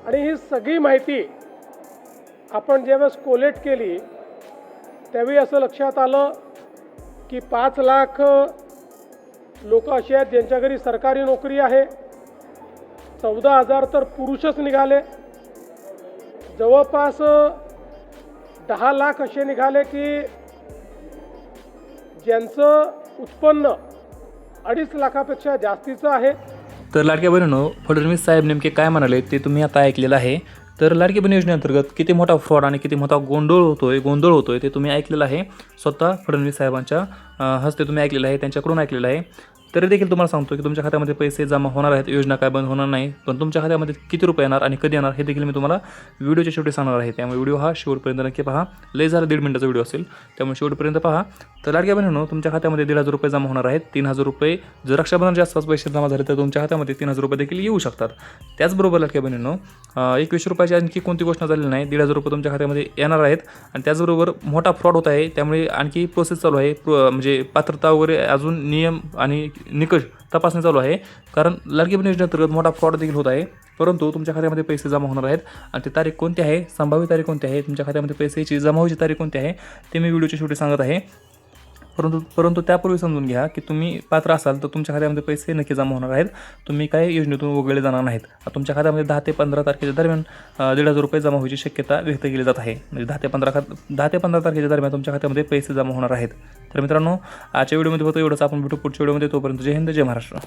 आणि ही सगळी माहिती आपण ज्यावेळेस कोलेट केली त्यावेळी असं लक्षात आलं की 5 लाख लोक असे आहेत ज्यांच्या घरी सरकारी नोकरी आहे. 14,000 तर पुरुषच निघाले. जवळपास 10 लाख असे निघाले की ज्यांचं उत्पन्न 2.5 लाखापेक्षा जास्तीचं आहे. तर लाडक्या बहिणींनो, फडणवीस साहेब नेमके काय म्हणाले ते तुम्ही आता ऐकलेलं आहे. तर लाडकी बहीण योजनेअंतर्गत किती मोठा फ्रॉड आणि किती मोठा गोंधळ होतोय ते तुम्ही ऐकलेलं आहे. स्वतः फडणवीस साहेबांच्या हस्ते तुम्ही ऐकलेलं आहे, त्यांच्याकडून ऐकलेलं आहे. तरी देखील तुम्हाला सांगतो की तुमच्या खात्यामध्ये पैसे जमा होणार आहेत. योजना काय बंद होणार नाही, पण तुमच्या खात्यामध्ये किती रुपये येणार आणि कधी येणार हे देखील मी तुम्हाला व्हिडिओच्या शेवटी सांगणार आहे. त्यामुळे व्हिडिओ हा शेवटपर्यंत नक्की पहा. लय झाला 1.5 मिनिटाचा व्हिडिओ असेल, त्यामुळे शेवटपर्यंत पहा. तर लाडक्या बहिणींनो, तुमच्या खात्यामध्ये 1,500 रुपये जमा होणार आहेत. 3,000 रुपये जर रक्षाबंधनच्या आसपास पैसे जमा झाले तर तुमच्या खात्यामध्ये 3,000 रुपये देखील येऊ शकतात. त्याचबरोबर लाडक्या बहिणींनो, 21 रुपयाची आणखी कोणती घोषणा झालेली नाही. 1,500 रुपये तुमच्या खात्यामध्ये येणार आहेत. आणि त्याचबरोबर मोठा फ्रॉड होत आहे, त्यामुळे आणखी प्रोसेस चालू आहे. म्हणजे पात्रता वगैरे अजून नियम आणि निकष तपासणी चालू आहे. कारण लाडकी बहीण योजनेअंतर्गत मोठा फ्रॉड देखील होत आहे. परंतु तुमच्या खात्यामध्ये पैसे जमा होणार आहेत. आणि ती तारीख कोणती आहे, संभाव्य तारीख कोणती आहे, तुमच्या खात्यामध्ये पैशाची जमा व्हायची तारीख कोणती आहे ते मी व्हिडिओच्या शेवटी सांगत आहे. परंतु त्यापूर्वी समजून घ्या की तुम्ही पात्र असाल तर तुमच्या खात्यामध्ये पैसे नक्की जमा होणार आहेत. तुम्ही काही योजनेतून वगळले जाणार नाहीत. तुमच्या खात्यामध्ये 10 ते 15 तारखेच्या दरम्यान 1,500 रुपये जमा व्हायची शक्यता व्यक्त केली जात आहे. म्हणजे 10 ते 15 तारखेच्या दरम्यान तुमच्या खात्यामध्ये पैसे जमा होणार आहेत. तर मित्रांनो, आजच्या व्हिडिओमध्ये होतं एवढंच. आपण भेटू पुढच्या व्हिडिओमध्ये. तोपर्यंत जय हिंद, जय महाराष्ट्र.